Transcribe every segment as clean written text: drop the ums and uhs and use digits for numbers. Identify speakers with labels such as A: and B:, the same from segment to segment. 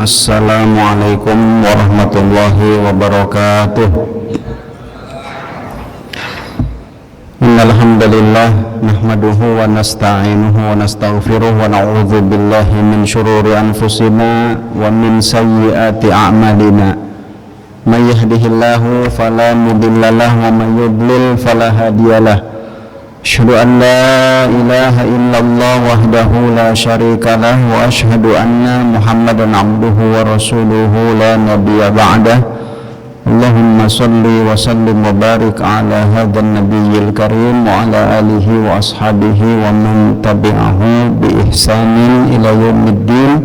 A: Assalamualaikum warahmatullahi wabarakatuh. Innal hamdalillah nahmaduhu wa nasta'inuhu wa nastaghfiruh wa na'udzu billahi min shururi anfusina wa min sayyiati a'malina. May yahdihillahu fala mudilla lahu wa may yudlil fala hadiyalah. Asyhadu an la ilaha illallah wahdahu la syarika lah wa asyhadu anna Muhammadan abduhu wa rasuluhu la nabiyya ba'dah. Allahumma salli wa sallim wa barik ala hadzal nabiyyil karim wa ala alihi wa ashabihi wa man tabi'ahu bi ihsanin ila yaumiddin.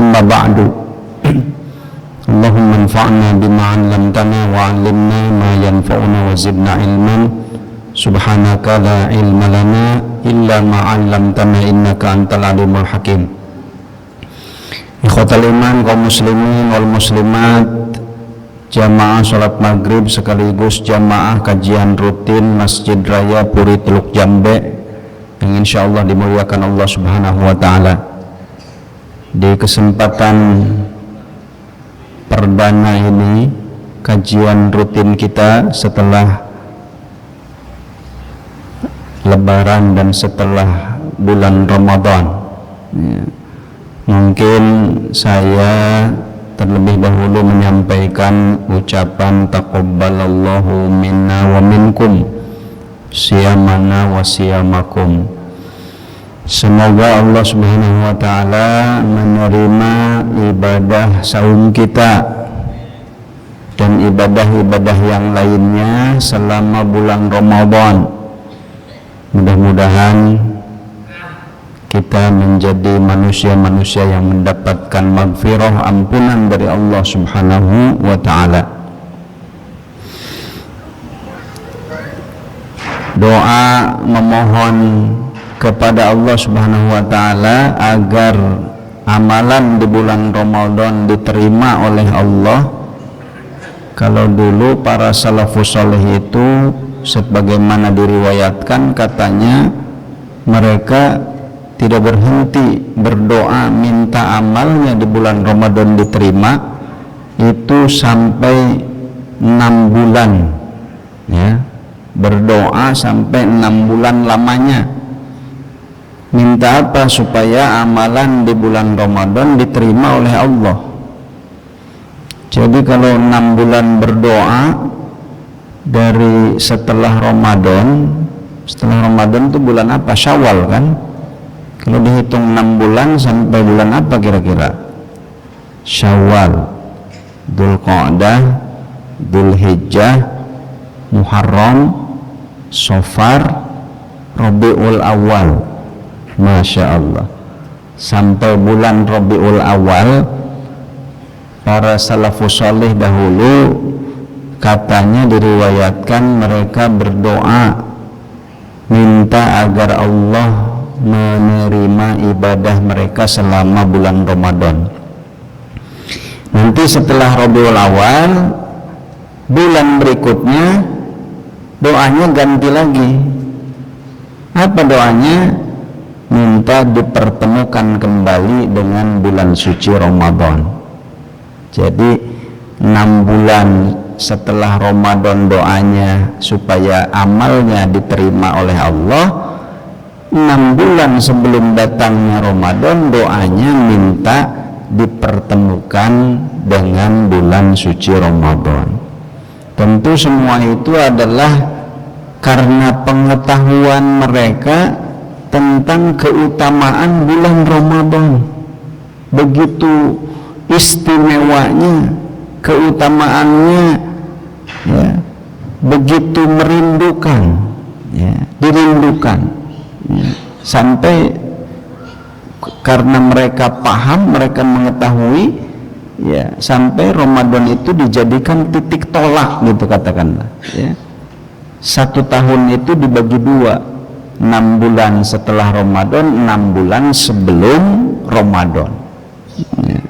A: Amma ba'du. Allahumma anfa'na bima 'allamtana wa 'allimna ma yanfa'una wa zidna ilman. Subhanaka la ilma lana illa ma 'allamtana innaka antal alimul hakim. Ikhwatal iman, kaum muslimin wal muslimat, jamaah salat maghrib sekaligus jamaah kajian rutin Masjid Raya Puri Teluk Jambe yang insyaallah dimuliakan Allah Subhanahu wa taala. Di kesempatan perdana ini, kajian rutin kita setelah Lebaran dan setelah bulan Ramadan, mungkin saya terlebih dahulu menyampaikan ucapan taqabbalallahu minna wa minkum siyamana wa siyamakum. Semoga Allah Subhanahu wa taala menerima ibadah saum kita dan ibadah-ibadah yang lainnya selama bulan Ramadan. Mudah-mudahan kita menjadi manusia-manusia yang mendapatkan maghfirah, ampunan dari Allah Subhanahu wa ta'ala. Doa memohon kepada Allah Subhanahu wa ta'ala agar amalan di bulan Ramadan diterima oleh Allah. Kalau dulu para salafus saleh itu sebagaimana diriwayatkan, katanya mereka tidak berhenti berdoa minta amalnya di bulan Ramadan diterima itu sampai 6 bulan, ya, berdoa sampai 6 bulan lamanya. Minta apa? Supaya amalan di bulan Ramadan diterima oleh Allah. Jadi kalau 6 bulan berdoa dari setelah Ramadan itu bulan apa? Syawal kan? Kalau dihitung 6 bulan sampai bulan apa kira-kira? Syawal, Dzulqa'dah, Dzulhijjah, Muharram, Safar, Rabiul Awal. Masya Allah. Sampai bulan Rabiul Awal, para salafus salih dahulu katanya diriwayatkan mereka berdoa minta agar Allah menerima ibadah mereka selama bulan Ramadan. Nanti setelah Rabiul Awal, bulan berikutnya doanya ganti lagi. Apa doanya? Minta dipertemukan kembali dengan bulan suci Ramadan. Jadi 6 bulan setelah Ramadan doanya supaya amalnya diterima oleh Allah. 6 bulan sebelum datangnya Ramadan doanya minta dipertemukan dengan bulan suci Ramadan. Tentu semua itu adalah karena pengetahuan mereka tentang keutamaan bulan Ramadan. Begitu istimewanya, keutamaannya, ya, begitu merindukan, ya, dirindukan, ya, sampai karena mereka paham, mereka mengetahui, ya, sampai Ramadan itu dijadikan titik tolak gitu katakanlah, ya. 1 tahun itu dibagi 2, 6 bulan setelah Ramadan, 6 bulan sebelum Ramadan, ya.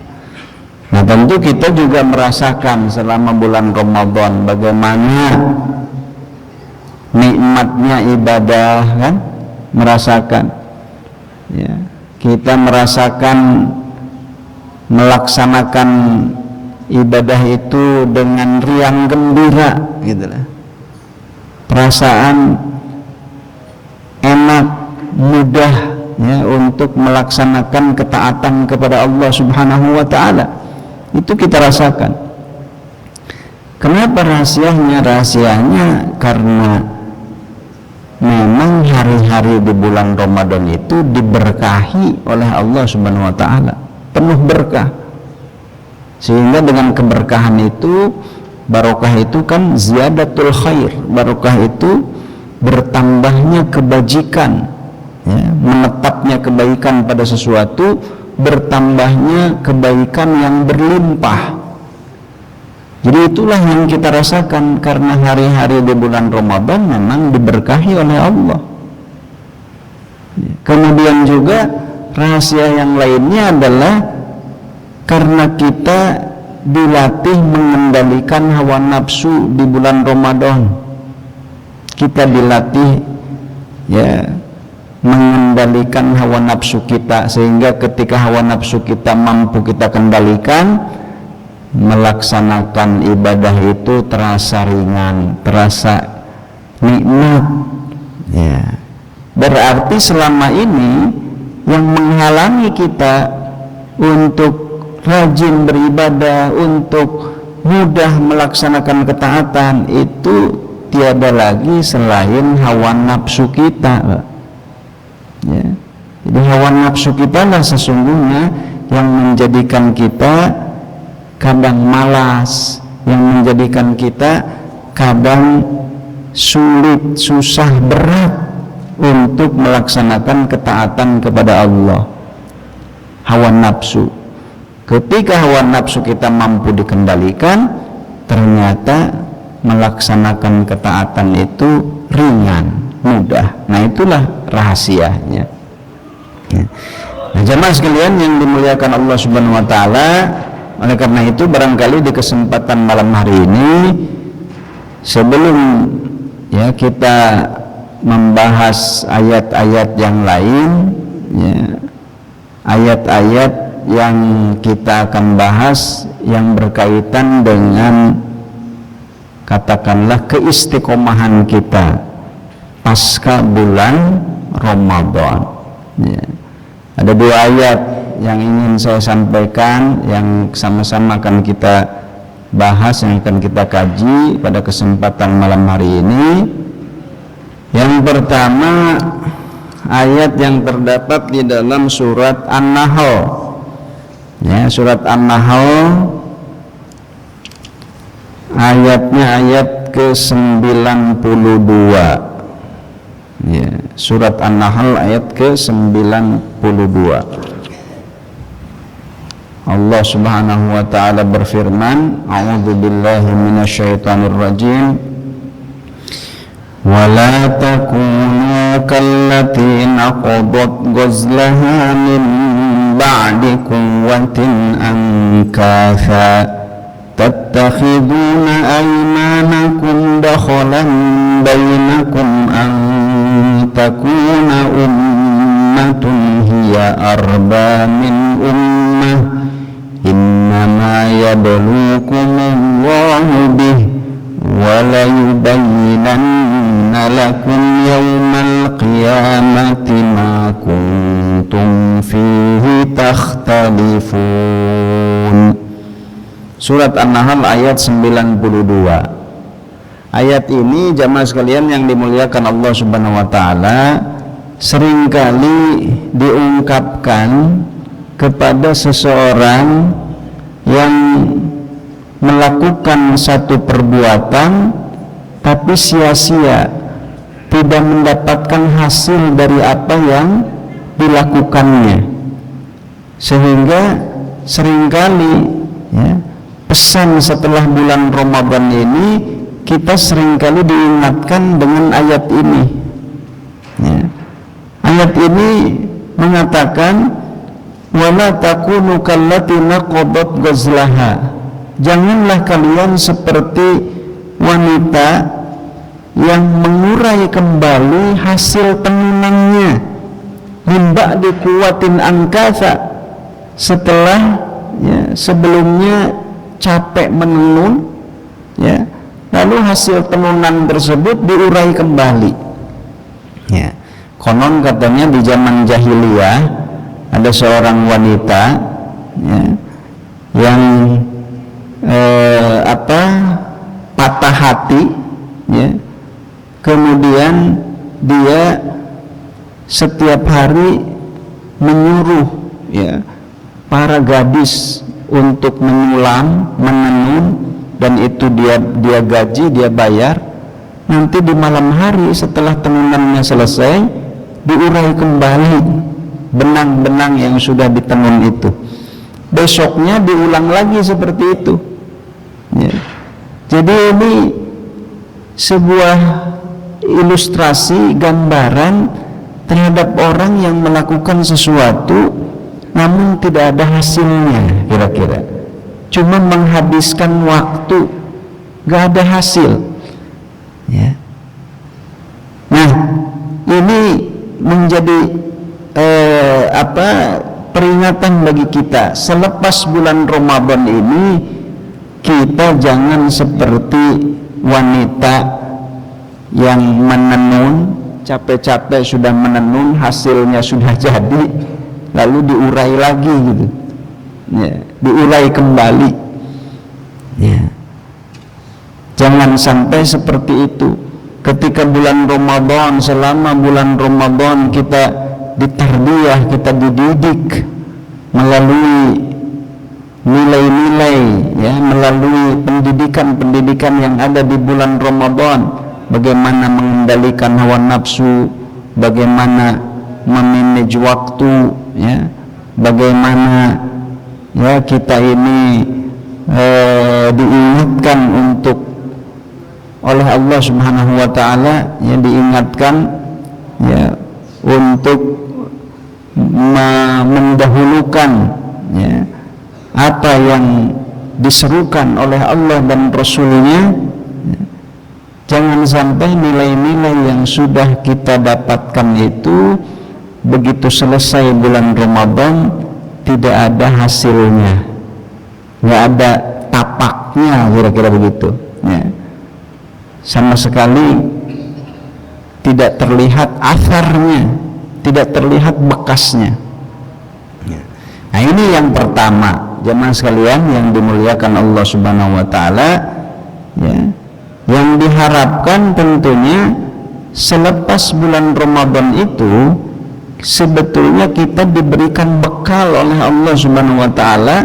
A: Nah tentu kita juga merasakan selama bulan Ramadan bagaimana nikmatnya ibadah, kan? Merasakan, ya, kita merasakan melaksanakan ibadah itu dengan riang gembira gitu lah. Perasaan enak, mudah ya untuk melaksanakan ketaatan kepada Allah Subhanahu wa taala. Itu kita rasakan. Kenapa rahasianya? Rahasianya karena memang hari-hari di bulan Ramadan itu diberkahi oleh Allah Subhanahu wa taala, penuh berkah. Sehingga dengan keberkahan itu, barokah itu kan ziyadatul khair. Barokah itu bertambahnya kebajikan, ya, menetapnya kebaikan pada sesuatu, bertambahnya kebaikan yang berlimpah. Jadi itulah yang kita rasakan karena hari-hari di bulan Ramadan memang diberkahi oleh Allah. Kemudian juga rahasia yang lainnya adalah karena kita dilatih mengendalikan hawa nafsu di bulan Ramadan. Kita dilatih ya mengendalikan hawa nafsu kita, sehingga ketika hawa nafsu kita mampu kita kendalikan, melaksanakan ibadah itu terasa ringan, terasa nikmat ya. Berarti selama ini yang menghalangi kita untuk rajin beribadah, untuk mudah melaksanakan ketaatan itu tiada lagi selain hawa nafsu kita ya. Jadi hawa nafsu kita lah sesungguhnya yang menjadikan kita kadang malas, yang menjadikan kita kadang sulit, susah, berat untuk melaksanakan ketaatan kepada Allah. Hawa nafsu. Ketika hawa nafsu kita mampu dikendalikan, ternyata melaksanakan ketaatan itu ringan, mudah. Nah, itulah rahasianya. Nah, jemaah sekalian yang dimuliakan Allah Subhanahu wa taala, oleh karena itu barangkali di kesempatan malam hari ini, sebelum ya kita membahas ayat-ayat yang lain ya, ayat-ayat yang kita akan bahas yang berkaitan dengan katakanlah keistiqomahan kita pasca bulan Ramadan ya. Ada dua ayat yang ingin saya sampaikan, yang sama-sama akan kita bahas, yang akan kita kaji pada kesempatan malam hari ini. Yang pertama, ayat yang terdapat di dalam surat An-Nahl ya, surat An-Nahl ayatnya ayat ke-92 ya, surat An-Nahl ayat ke-92. Allah Subhanahu wa taala berfirman, A'udzu billahi minasyaitonir rajim. Wa la takunu kallati naqadat ghazlaha min ba'di quwwatin ankatha tattakhiduna aymanakum dakhalan bainakum an takuna ummatun hiya arba min ummah innama yabluukumullahu bih wa la yubayyinanna lakum yawmal qiyamati ma kuntum fihi takhtalifun. Surat An-Nahl ayat 92. Ayat ini jamaah sekalian yang dimuliakan Allah Subhanahu wa taala seringkali diungkapkan kepada seseorang yang melakukan satu perbuatan tapi sia-sia, tidak mendapatkan hasil dari apa yang dilakukannya, sehingga seringkali ya, pesan setelah bulan Ramadan ini kita seringkali diingatkan dengan ayat ini ya. Ayat ini mengatakan wala takunu kallati naqadat ghazlaha, janganlah kalian seperti wanita yang mengurai kembali hasil tenunannya min ba'di quwwatin ankatha, setelah ya, sebelumnya capek menenun, ya, lalu hasil tenunan tersebut diurai kembali. Ya, konon katanya di zaman jahiliyah ada seorang wanita, ya, yang patah hati, ya, kemudian dia setiap hari menyuruh, ya, para gadis untuk menyulam, menenun, dan itu dia gaji, dia bayar. Nanti di malam hari setelah tenunannya selesai, diurai kembali benang-benang yang sudah ditenun itu. Besoknya diulang lagi seperti itu, ya. Jadi ini sebuah ilustrasi, gambaran terhadap orang yang melakukan sesuatu namun tidak ada hasilnya, kira-kira cuma menghabiskan waktu, gak ada hasil, ya. Nah, ini menjadi peringatan bagi kita. Selepas bulan Ramadan ini, kita jangan seperti wanita yang menenun, capek-capek sudah menenun, hasilnya sudah jadi, lalu diurai lagi gitu, ya, diurai kembali, ya. Jangan sampai seperti itu. Ketika bulan Ramadan, selama bulan Ramadan kita ditarbiyah, kita dididik melalui nilai-nilai, ya, melalui pendidikan yang ada di bulan Ramadan, bagaimana mengendalikan hawa nafsu, bagaimana memanage waktu, ya, bagaimana, ya, kita ini diingatkan oleh Allah Subhanahu wa taala, ya, diingatkan, ya, untuk mendahulukan, ya, apa yang diserukan oleh Allah dan Rasul-Nya. Jangan sampai nilai-nilai yang sudah kita dapatkan itu begitu selesai bulan Ramadan tidak ada hasilnya, nggak ada tapaknya, kira-kira begitu, ya. Sama sekali tidak terlihat asarnya, tidak terlihat bekasnya. Nah, ini yang pertama, jemaah sekalian yang dimuliakan Allah Subhanahu wa taala, ya. Yang diharapkan tentunya selepas bulan Ramadan itu sebetulnya kita diberikan bekal oleh Allah Subhanahu wa taala.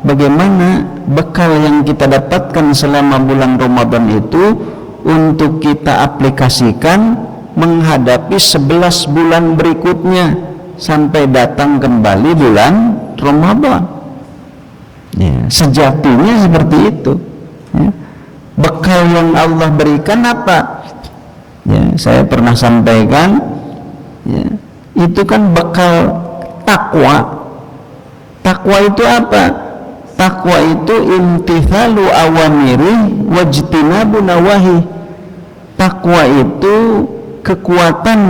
A: Bagaimana bekal yang kita dapatkan selama bulan Ramadan itu untuk kita aplikasikan menghadapi 11 bulan berikutnya sampai datang kembali bulan Ramadan, ya. Sejatinya seperti itu, ya. Bekal yang Allah berikan apa? Ya, saya pernah sampaikan, ya, itu kan bekal takwa. Takwa itu apa? Takwa itu imtithalu awamiri wajtinabu nawahi. Takwa itu kekuatan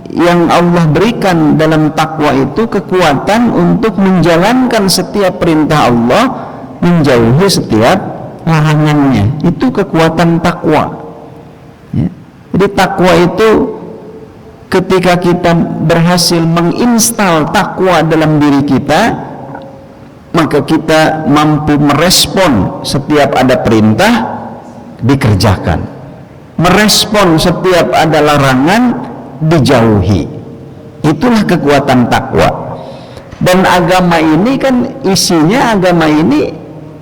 A: yang Allah berikan. Dalam takwa itu kekuatan untuk menjalankan setiap perintah Allah, menjauhi setiap larangannya. Itu kekuatan takwa, ya. Jadi takwa itu ketika kita berhasil menginstal takwa dalam diri kita, maka kita mampu merespon setiap ada perintah dikerjakan, merespon setiap ada larangan dijauhi. Itulah kekuatan takwa. Dan agama ini kan isinya, agama ini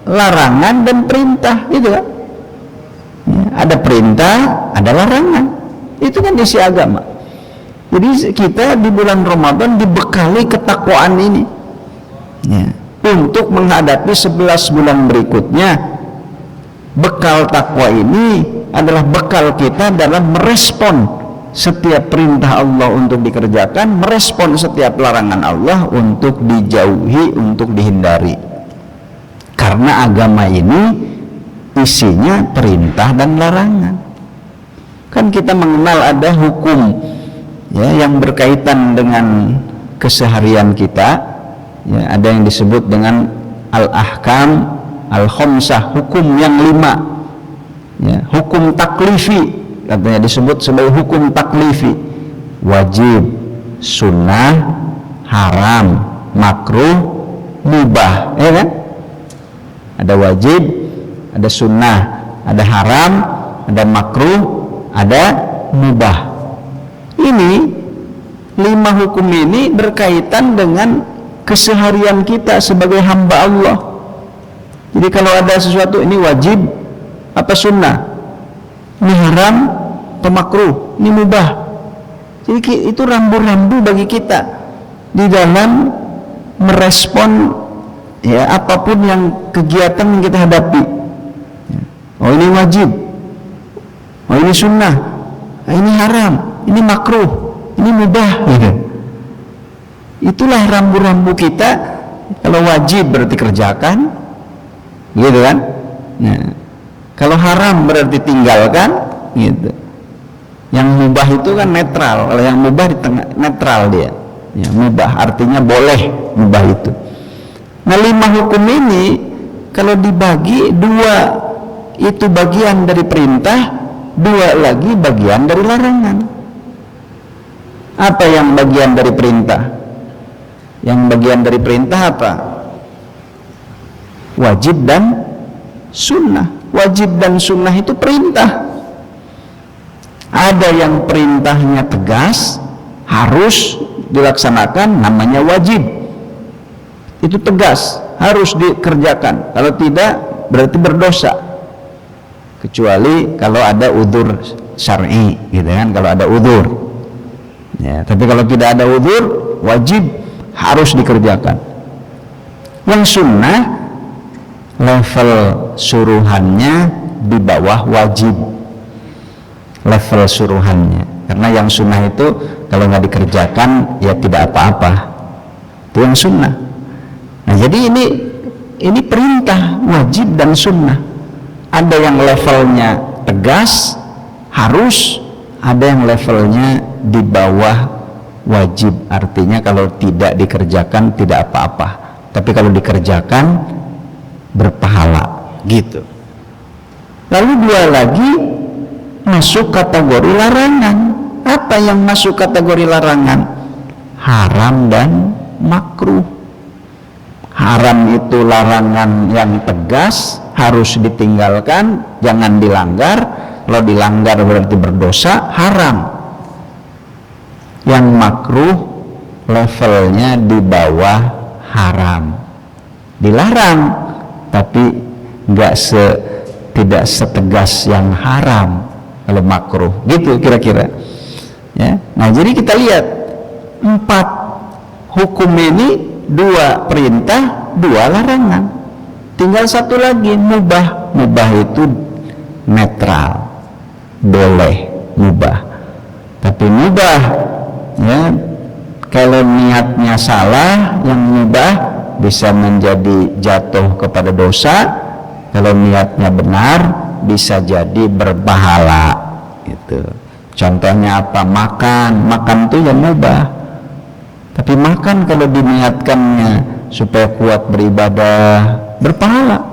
A: larangan dan perintah, gitu kan? Ya, ada perintah, ada larangan. Itu kan isi agama. Jadi kita di bulan Ramadan dibekali ketakwaan ini, ya, untuk menghadapi 11 bulan berikutnya. Bekal takwa ini adalah bekal kita dalam merespon setiap perintah Allah untuk dikerjakan, merespon setiap larangan Allah untuk dijauhi, untuk dihindari. Karena agama ini isinya perintah dan larangan. Kan kita mengenal ada hukum, ya, yang berkaitan dengan keseharian kita, ya, ada yang disebut dengan al-ahkam al-khamsah, hukum yang 5, ya, hukum taklifi, katanya disebut sebagai hukum taklifi: wajib, sunnah, haram, makruh, mubah, ya kan? Ada wajib, ada sunnah, ada haram, ada makruh, ada mubah. Ini 5 hukum ini berkaitan dengan keseharian kita sebagai hamba Allah. Jadi kalau ada sesuatu, ini wajib apa sunnah, ini haram atau makruh, ini mubah. Jadi itu rambu-rambu bagi kita di dalam merespon, ya, apapun yang kegiatan yang kita hadapi. Oh, ini wajib, oh ini sunnah, ini haram, ini makruh, ini mubah, gitu. Itulah rambu-rambu kita. Kalau wajib berarti kerjakan, gitu kan? Nah, kalau haram berarti tinggalkan, gitu. Yang mubah itu kan netral. Kalau yang mubah di tengah, netral dia. Ya, mubah artinya boleh, mubah itu. Nah, 5 hukum ini kalau dibagi, 2 itu bagian dari perintah, 2 lagi bagian dari larangan. Apa yang bagian dari perintah? Yang bagian dari perintah apa? Wajib dan sunnah. Wajib dan sunnah itu perintah. Ada yang perintahnya tegas, harus dilaksanakan, namanya wajib. Itu tegas, harus dikerjakan. Kalau tidak, berarti berdosa. Kecuali kalau ada udzur syar'i, gitu kan? Kalau ada udzur. Ya, tapi kalau tidak ada udzur, wajib, harus dikerjakan. Yang sunnah, level suruhannya di bawah wajib, level suruhannya. Karena yang sunnah itu kalau nggak dikerjakan ya tidak apa-apa, itu yang sunnah. Nah, jadi ini perintah, wajib dan sunnah. Ada yang levelnya tegas, harus, ada yang levelnya di bawah wajib, artinya kalau tidak dikerjakan tidak apa-apa, tapi kalau dikerjakan berpahala, gitu. Lalu 2 lagi masuk kategori larangan. Apa yang masuk kategori larangan? Haram dan makruh. Haram itu larangan yang tegas, harus ditinggalkan, jangan dilanggar. Kalau dilanggar berarti berdosa, haram. Yang makruh levelnya di bawah haram, dilarang, tapi tidak setegas yang haram kalau makruh, gitu kira-kira, ya. Nah, jadi kita lihat 4 hukum ini, 2 perintah, 2 larangan. Tinggal 1 lagi, mubah. Mubah itu netral, boleh, mubah. Tapi mubah, ya, kalau niatnya salah, yang mubah bisa menjadi jatuh kepada dosa. Kalau niatnya benar, bisa jadi berpahala, gitu. Contohnya apa? Makan itu yang mubah. Tapi makan kalau diniatkannya supaya kuat beribadah, berpahala.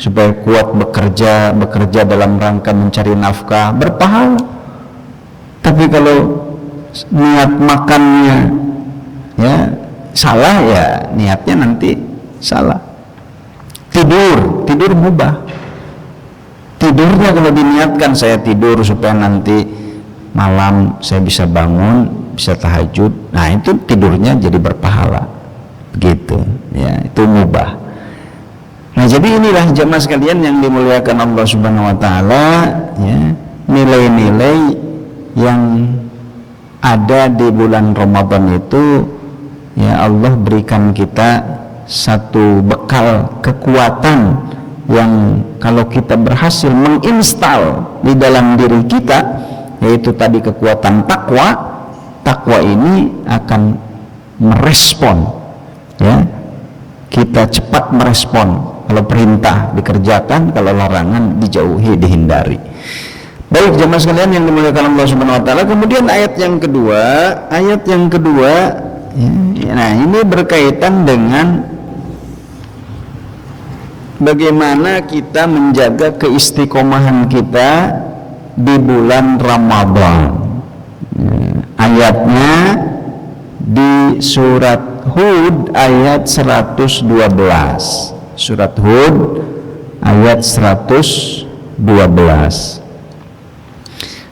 A: Supaya kuat bekerja dalam rangka mencari nafkah, berpahala. Tapi kalau niat makannya, ya, salah, ya niatnya nanti salah. Tidur mubah. Tidurnya kalau diniatkan, saya tidur supaya nanti malam saya bisa bangun, bisa tahajud, nah itu tidurnya jadi berpahala, begitu, ya, itu mubah. Nah, jadi inilah jemaah sekalian yang dimuliakan Allah Subhanahu wa taala, ya, nilai-nilai yang ada di bulan Ramadan itu, ya, Allah berikan kita satu bekal kekuatan yang kalau kita berhasil menginstal di dalam diri kita, yaitu tadi kekuatan takwa ini akan merespon, ya, kita cepat merespon kalau perintah dikerjakan, kalau larangan dijauhi, dihindari. Baik jemaah sekalian yang dimuliakan Allah Subhanahu wa taala, kemudian ayat yang kedua, ya, nah ini berkaitan dengan bagaimana kita menjaga keistiqomahan kita di bulan Ramadan. Ayatnya di surat Hud ayat 112. Surat Hud ayat 112.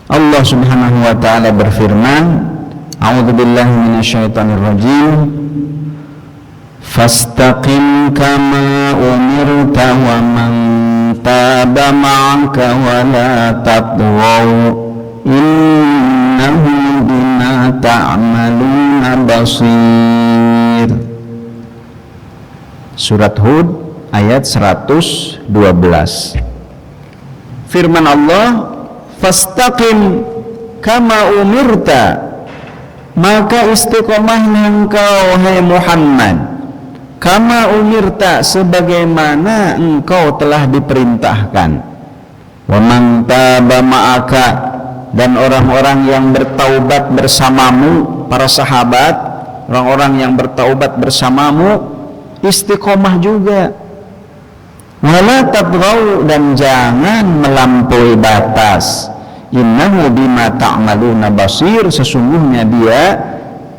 A: Allah Subhanahu wa taala berfirman, A'udzubillahi minasyaitonirrajim. Fastaqim kama umirta wa man taba ma'aka wa la tatghaw innahu bima ta'maluna basir. Surat Hud ayat 112. Firman Allah, fastaqim kama umirta, maka istiqomahlah engkau hai Muhammad, kama umirta, sebagaimana engkau telah diperintahkan. Wa man taba ma'aka, dan orang-orang yang bertaubat bersamamu, para sahabat, orang-orang yang bertaubat bersamamu istiqomah juga. Wala tatghaw, dan jangan melampaui batas. Innahu bima ta'maluna basir, sesungguhnya dia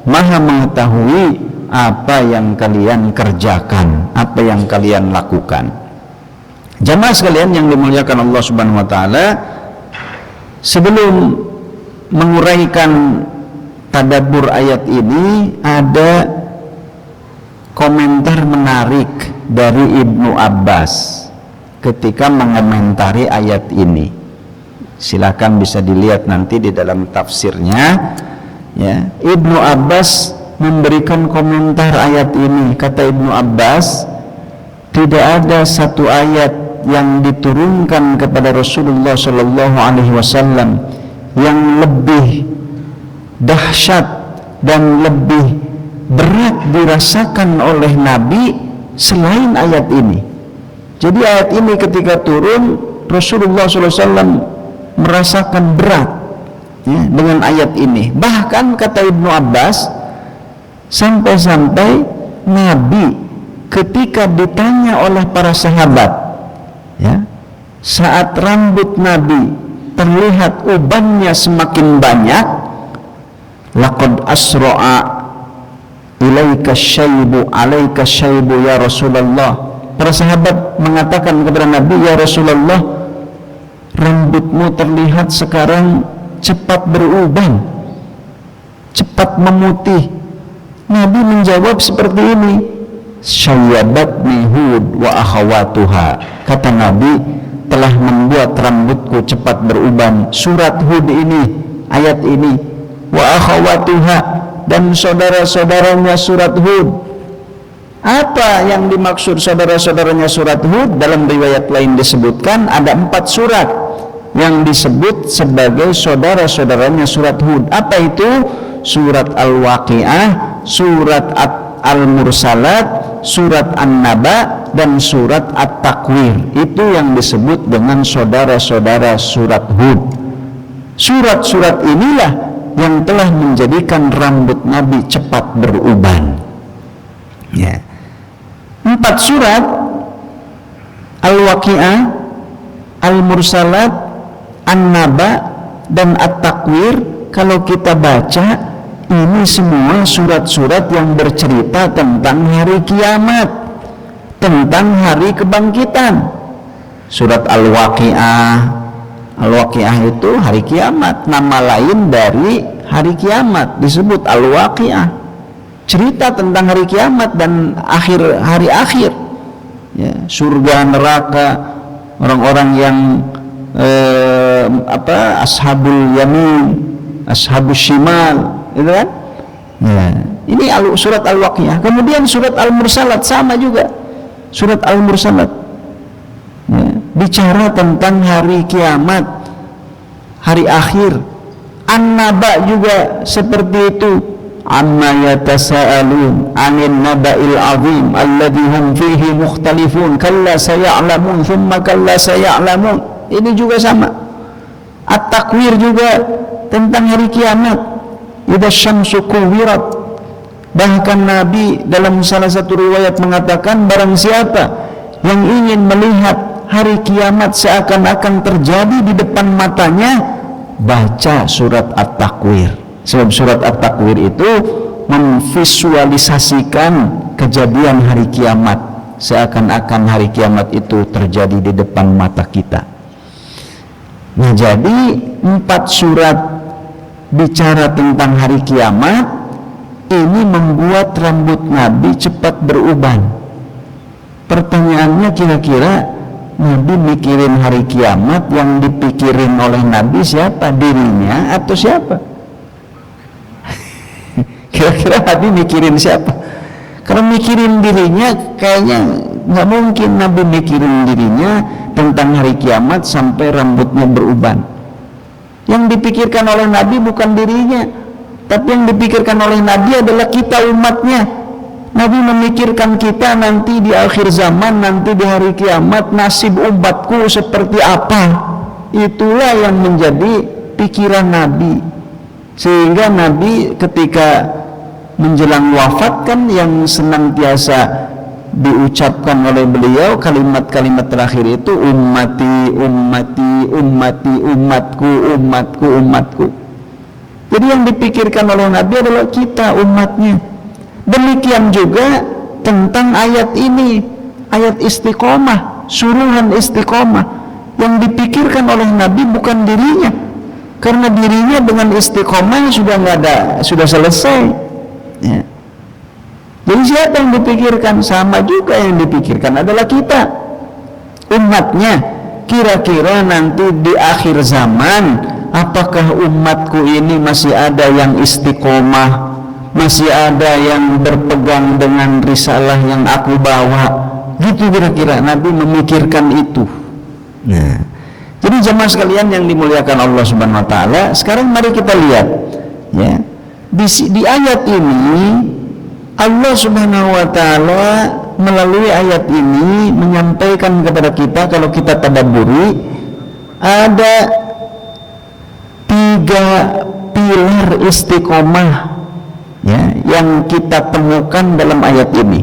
A: maha mengetahui apa yang kalian kerjakan, apa yang kalian lakukan. Jamaah sekalian yang dimuliakan Allah Subhanahu wa taala, sebelum menguraikan tadabbur ayat ini, ada komentar menarik dari Ibnu Abbas ketika mengomentari ayat ini. Silakan bisa dilihat nanti di dalam tafsirnya, ya. Ibnu Abbas memberikan komentar ayat ini. Kata Ibnu Abbas, tidak ada satu ayat yang diturunkan kepada Rasulullah Shallallahu Alaihi Wasallam yang lebih dahsyat dan lebih berat dirasakan oleh Nabi selain ayat ini. Jadi ayat ini ketika turun, Rasulullah SAW merasakan berat, ya, dengan ayat ini. Bahkan kata Ibnu Abbas, sampai-sampai Nabi ketika ditanya oleh para sahabat, ya, saat rambut Nabi terlihat ubannya semakin banyak, laqad asra'a ilaika syaibu alaika syaibu ya Rasulullah. Para sahabat mengatakan kepada Nabi, ya Rasulullah, rambutmu terlihat sekarang cepat beruban, cepat memutih. Nabi menjawab seperti ini, syayyabatni Hud wa akhawatuha. Kata Nabi, telah membuat rambutku cepat beruban surat Hud ini, ayat ini, wa akhawatuha, dan saudara-saudaranya surat Hud. Apa yang dimaksud saudara-saudaranya surat Hud? Dalam riwayat lain disebutkan ada 4 surat yang disebut sebagai saudara-saudaranya surat Hud. Apa itu? Surat Al-Waqi'ah, surat Al-Mursalat, surat An-Naba, dan surat At-Takwir. Itu yang disebut dengan saudara-saudara surat Hud. Surat-surat inilah yang telah menjadikan rambut Nabi cepat beruban, ya. 4 surat, Al-Waqi'ah, Al-Mursalat, An-Naba, dan At-Takwir, kalau kita baca, ini semua surat-surat yang bercerita tentang hari kiamat, tentang hari kebangkitan. Surat Al-Waqi'ah, Al-Waqi'ah itu hari kiamat, nama lain dari hari kiamat disebut Al-Waqi'ah. Cerita tentang hari kiamat dan hari akhir, ya, surga neraka, orang-orang yang ashabul yamin, ashabus shimal, gitu kan? Ya, ini surat Al-Waqi'ah. Kemudian surat Al-Mursalat sama juga, surat Al-Mursalat, ya, bicara tentang hari kiamat, hari akhir. An-Naba juga seperti itu, amma yatasaalun 'anil naba'il 'azim alladzi hum fihi mukhtalifun kalla saya'lamun thumma kalla saya'lamun. Ini juga sama. At-Takwir juga tentang hari kiamat, idza syamsu kuwirat. Bahkan Nabi dalam salah satu riwayat mengatakan, barang siapa yang ingin melihat hari kiamat seakan-akan terjadi di depan matanya, baca surat At-Takwir. Sebab surat At-Takwir itu memvisualisasikan kejadian hari kiamat, seakan-akan hari kiamat itu terjadi di depan mata kita. Nah, jadi 4 surat bicara tentang hari kiamat ini membuat rambut Nabi cepat beruban. Pertanyaannya, kira-kira Nabi mikirin hari kiamat, yang dipikirin oleh Nabi siapa? Dirinya atau siapa? Kira-kira Nabi mikirin siapa? Kalau mikirin dirinya, kayaknya nggak mungkin Nabi mikirin dirinya tentang hari kiamat sampai rambutnya beruban. Yang dipikirkan oleh Nabi bukan dirinya, tapi yang dipikirkan oleh Nabi adalah kita, umatnya. Nabi memikirkan kita nanti di akhir zaman, nanti di hari kiamat, nasib umatku seperti apa. Itulah yang menjadi pikiran Nabi. Sehingga Nabi ketika menjelang wafat kan yang senantiasa diucapkan oleh beliau kalimat-kalimat terakhir itu ummati, ummati, ummati, umatku, umatku, umatku. Jadi yang dipikirkan oleh Nabi adalah kita, umatnya. Demikian juga tentang ayat ini, ayat istiqomah, suruhan istiqomah. Yang dipikirkan oleh Nabi bukan dirinya, karena dirinya dengan istiqomah sudah nggak ada, sudah selesai. Ya. Jadi siapa yang dipikirkan? Sama juga yang dipikirkan adalah kita, umatnya. Kira-kira nanti di akhir zaman, apakah umatku ini masih ada yang istiqomah, masih ada yang berpegang dengan risalah yang aku bawa? Gitu kira-kira Nabi memikirkan itu. Nah, jadi jemaah sekalian yang dimuliakan Allah Subhanahu wa taala, sekarang mari kita lihat ya. Di ayat ini Allah Subhanahu wa taala melalui ayat ini menyampaikan kepada kita, kalau kita tadabburi, ada 3 pilar istiqomah ya, yang kita temukan dalam ayat ini.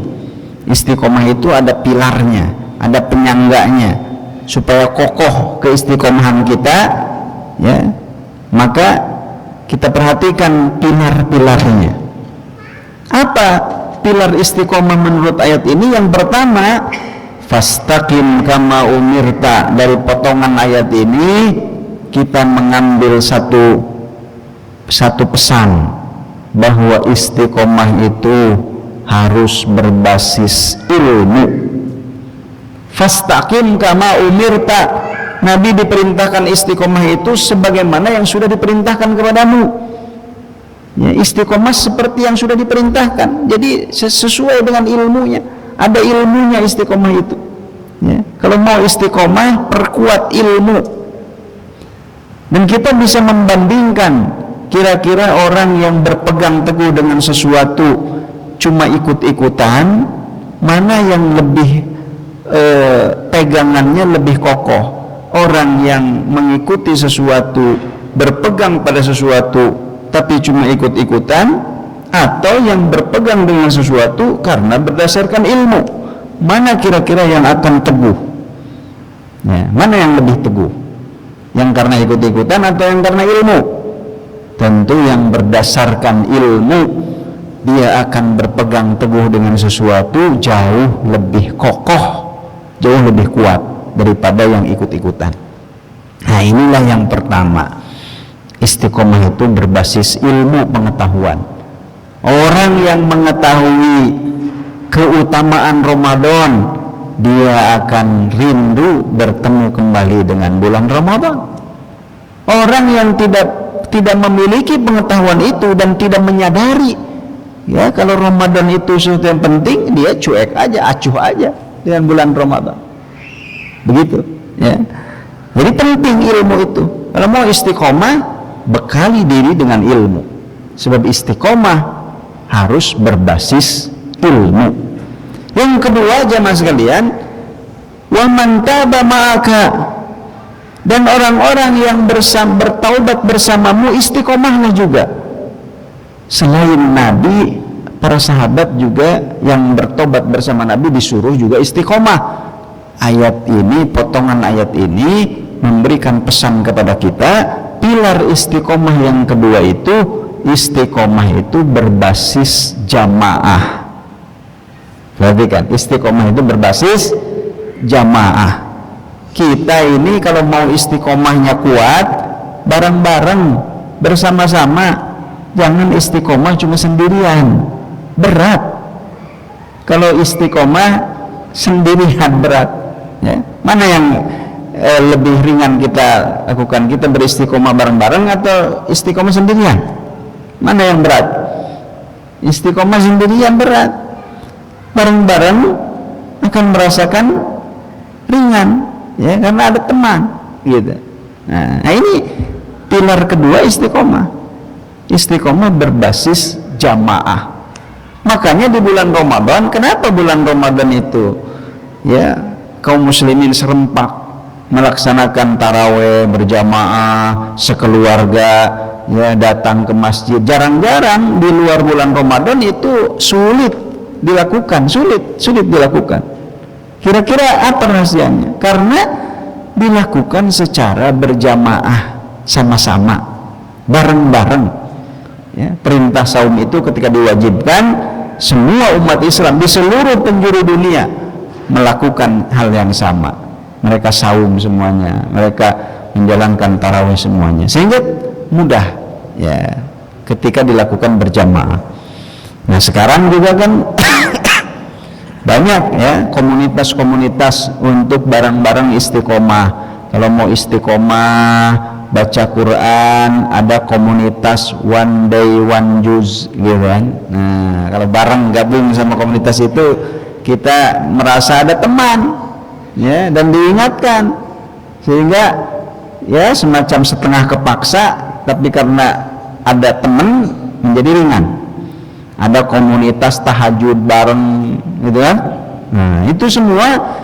A: Istiqomah itu ada pilarnya, ada penyangganya, supaya kokoh keistiqomahan kita ya. Maka kita perhatikan pilar-pilarnya. Apa pilar istiqomah menurut ayat ini? Yang pertama, fastaqim kama umirta. Dari potongan ayat ini kita mengambil satu pesan, bahwa istiqomah itu harus berbasis ilmu. Fastaqim kama umirta. Nabi diperintahkan istiqomah itu sebagaimana yang sudah diperintahkan kepadamu. Ya, istiqomah seperti yang sudah diperintahkan. Jadi sesuai dengan ilmunya. Ada ilmunya istiqomah itu. Ya, kalau mau istiqomah, perkuat ilmu. Dan kita bisa membandingkan, kira-kira orang yang berpegang teguh dengan sesuatu cuma ikut-ikutan, mana yang lebih pegangannya lebih kokoh? Orang yang mengikuti sesuatu, berpegang pada sesuatu tapi cuma ikut-ikutan, atau yang berpegang dengan sesuatu karena berdasarkan ilmu? Mana kira-kira yang akan teguh? Ya, mana yang lebih teguh? Yang karena ikut-ikutan atau yang karena ilmu? Tentu yang berdasarkan ilmu, dia akan berpegang teguh dengan sesuatu jauh lebih kokoh, jauh lebih kuat daripada yang ikut-ikutan. Nah, inilah yang pertama. Istiqomah itu berbasis ilmu pengetahuan. Orang yang mengetahui keutamaan Ramadan, dia akan rindu bertemu kembali dengan bulan Ramadan. Orang yang tidak memiliki pengetahuan itu dan tidak menyadari, ya, kalau Ramadan itu sesuatu yang penting, dia cuek aja, acuh aja dengan bulan Ramadan. Begitu, ya. Jadi penting ilmu itu. Kalau mau istiqomah, bekali diri dengan ilmu. Sebab istiqomah harus berbasis ilmu. Yang kedua, jemaah sekalian, wa man taba ma'aka, dan orang-orang yang bertaubat bersamamu, istiqomahlah juga. Selain Nabi, para sahabat juga yang bertobat bersama Nabi disuruh juga istiqomah. ayat ini, potongan ayat ini memberikan pesan kepada kita, pilar istiqomah yang kedua itu, istiqomah itu berbasis jamaah. Perhatikan, istiqomah itu berbasis jamaah. Kita ini kalau mau istiqomahnya kuat, bareng-bareng, bersama-sama. Jangan istiqomah cuma sendirian, berat. Kalau istiqomah sendirian berat, ya. Mana yang lebih ringan kita lakukan? Kita beristiqomah bareng-bareng atau istiqomah sendirian? Mana yang berat? Istiqomah sendirian berat. Bareng-bareng akan merasakan ringan, ya, karena ada teman, gitu. Nah, ini pilar kedua istiqomah. Istiqomah berbasis jamaah. Makanya di bulan Ramadan, kenapa bulan Ramadan itu, ya, kaum muslimin serempak melaksanakan taraweh berjamaah sekeluarga, ya, datang ke masjid. Jarang-jarang di luar bulan Ramadan itu sulit dilakukan, sulit dilakukan. Kira-kira apa rahasianya? Karena dilakukan secara berjamaah, sama-sama, bareng-bareng, ya. Perintah saum itu ketika diwajibkan, semua umat Islam di seluruh penjuru dunia melakukan hal yang sama. Mereka saum semuanya, mereka menjalankan tarawih semuanya, sehingga mudah, ya, ketika dilakukan berjamaah. Nah, sekarang juga kan banyak, ya, komunitas-komunitas untuk bareng-bareng istiqomah. Kalau mau istiqomah baca Quran, ada komunitas one day one juz, gitu kan. Nah, kalau bareng gabung sama komunitas itu, kita merasa ada teman, ya, dan diingatkan, sehingga, ya, semacam setengah kepaksa, tapi karena ada teman menjadi ringan. Ada komunitas tahajud bareng, gitu kan. Nah, itu semua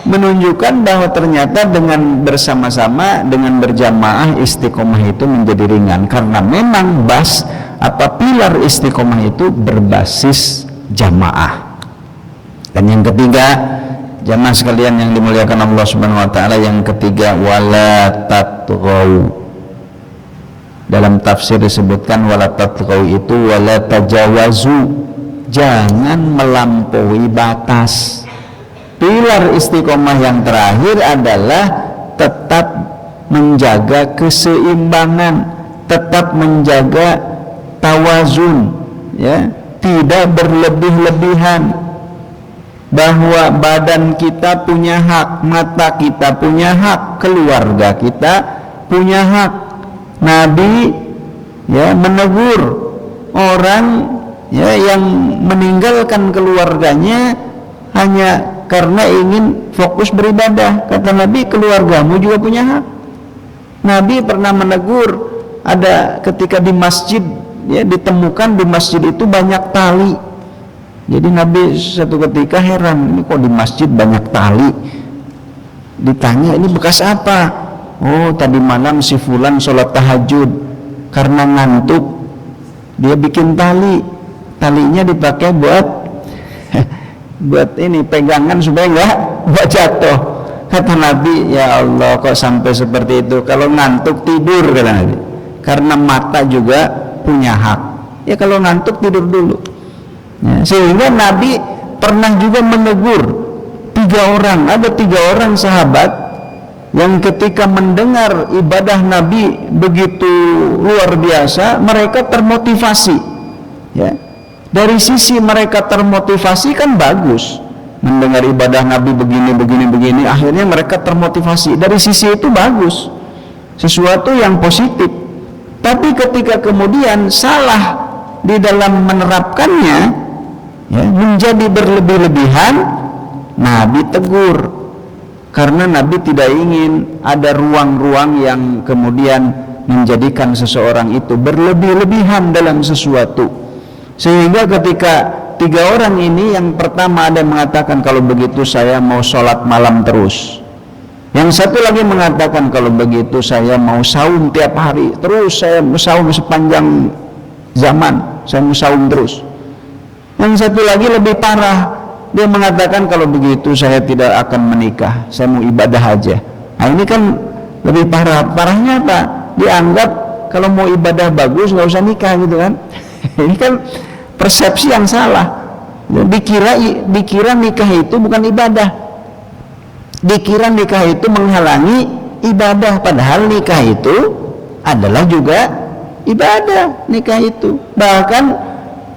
A: menunjukkan bahwa ternyata dengan bersama-sama, dengan berjamaah, istiqomah itu menjadi ringan, karena memang pilar istiqomah itu berbasis jamaah. Dan yang ketiga, jamaah sekalian yang dimuliakan Allah Subhanahu wa taala, yang ketiga, wala tatghaw. Dalam tafsir disebutkan wala tatghaw itu wala tajawazu, jangan melampaui batas. Pilar istiqomah yang terakhir adalah tetap menjaga keseimbangan, tetap menjaga tawazun, ya, tidak berlebih-lebihan. Bahwa badan kita punya hak, mata kita punya hak, keluarga kita punya hak. Nabi, ya, menegur orang, ya, yang meninggalkan keluarganya hanya karena ingin fokus beribadah. Kata Nabi, keluargamu juga punya hak. Nabi pernah menegur, ada ketika di masjid, ya, ditemukan di masjid itu banyak tali. Jadi Nabi satu ketika heran, ini kok di masjid banyak tali. Ditanya, ini bekas apa? Oh, tadi malam si fulan sholat tahajud, karena ngantuk dia bikin tali. Talinya dipakai buat ini pegangan supaya enggak jatuh. Kata Nabi, ya Allah, kok sampai seperti itu? Kalau ngantuk tidur, kata Nabi, karena mata juga punya hak. Ya, kalau ngantuk tidur dulu, ya. Sehingga Nabi pernah juga menegur 3 orang. Ada 3 orang sahabat yang ketika mendengar ibadah Nabi begitu luar biasa, mereka termotivasi, ya. Dari sisi mereka termotivasi kan bagus, mendengar ibadah Nabi begini, akhirnya mereka termotivasi. Dari sisi itu bagus, sesuatu yang positif. Tapi ketika kemudian salah di dalam menerapkannya, ya, menjadi berlebih-lebihan, Nabi tegur. Karena Nabi tidak ingin ada ruang-ruang yang kemudian menjadikan seseorang itu berlebih-lebihan dalam sesuatu. Sehingga ketika 3 orang ini, yang pertama ada yang mengatakan, kalau begitu saya mau sholat malam terus. Yang satu lagi mengatakan, kalau begitu saya mau saum tiap hari terus, saya mau saum sepanjang zaman, saya mau saum terus. Yang satu lagi lebih parah, dia mengatakan kalau begitu saya tidak akan menikah, saya mau ibadah aja. Nah ini kan lebih parahnya apa? Dianggap kalau mau ibadah bagus nggak usah nikah gitu kan. Ini kan persepsi yang salah. Dikira nikah itu bukan ibadah, dikira nikah itu menghalangi ibadah, padahal nikah itu adalah juga ibadah. Nikah itu bahkan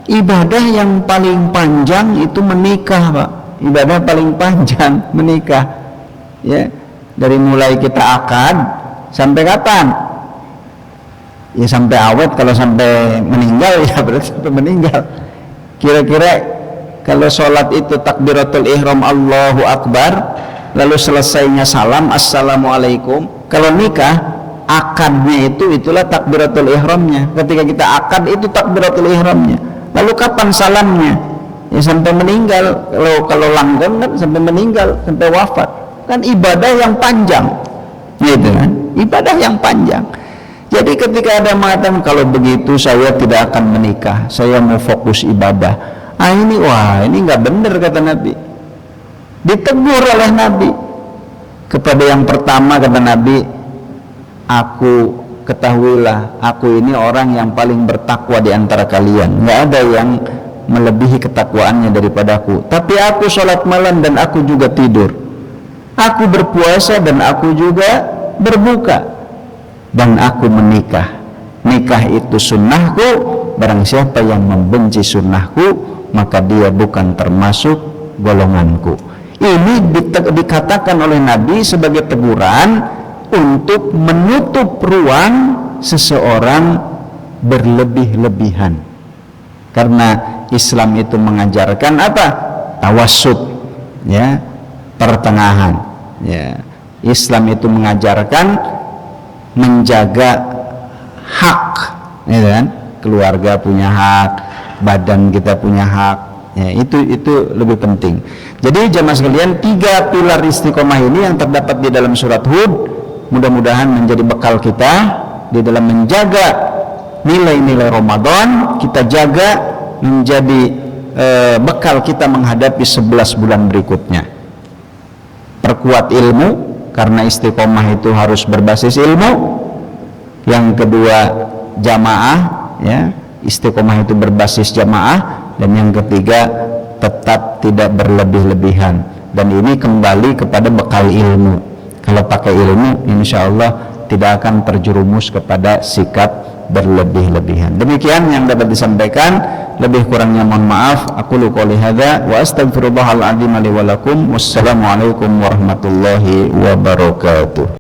A: ibadah yang paling panjang itu menikah, Pak. Ibadah paling panjang menikah, ya. Dari mulai kita akad sampai kapan? Ya sampai awet, kalau sampai meninggal ya berarti sampai meninggal. Kira-kira kalau sholat itu takbiratul ihram Allahu Akbar, lalu selesainya salam assalamualaikum. Kalau nikah akadnya itulah takbiratul ihramnya. Ketika kita akad itu takbiratul ihramnya. Lalu kapan salamnya? Ya sampai meninggal. Kalau langgeng kan sampai meninggal, sampai wafat. Kan ibadah yang panjang, gitu kan? Ibadah yang panjang. Jadi ketika ada mengatakan kalau begitu saya tidak akan menikah, saya mau fokus ibadah. Ini nggak benar kata Nabi. Ditegur oleh Nabi. Kepada yang pertama kata Nabi, aku ketahuilah, aku ini orang yang paling bertakwa di antara kalian. Nggak ada yang melebihi ketakwaannya daripadaku. Tapi aku sholat malam dan aku juga tidur. Aku berpuasa dan aku juga berbuka. Dan aku menikah. Nikah itu sunnahku. Barang siapa yang membenci sunnahku, maka dia bukan termasuk golonganku. Ini dikatakan oleh Nabi sebagai teguran untuk menutup ruang seseorang berlebih-lebihan. Karena Islam itu mengajarkan apa? Tawassut, ya, pertengahan, ya. Islam itu mengajarkan menjaga hak, ya kan? Keluarga punya hak, badan kita punya hak, ya, itu lebih penting. Jadi jamaah sekalian, 3 pilar istiqomah ini yang terdapat di dalam surat Hud mudah-mudahan menjadi bekal kita di dalam menjaga nilai-nilai Ramadan. Kita jaga menjadi bekal kita menghadapi 11 bulan berikutnya. Perkuat ilmu, karena istiqomah itu harus berbasis ilmu. Yang kedua, jamaah, ya, istiqomah itu berbasis jamaah. Dan yang ketiga, tetap tidak berlebih-lebihan. Dan ini kembali kepada bekal ilmu. Kalau pakai ilmu, insya Allah tidak akan terjerumus kepada sikap berlebih-lebihan. Demikian yang dapat disampaikan, lebih kurangnya mohon maaf. Aku qouli hadza wa astaghfirullahal azim li wa lakum. Wassalamualaikum warahmatullahi wabarakatuh.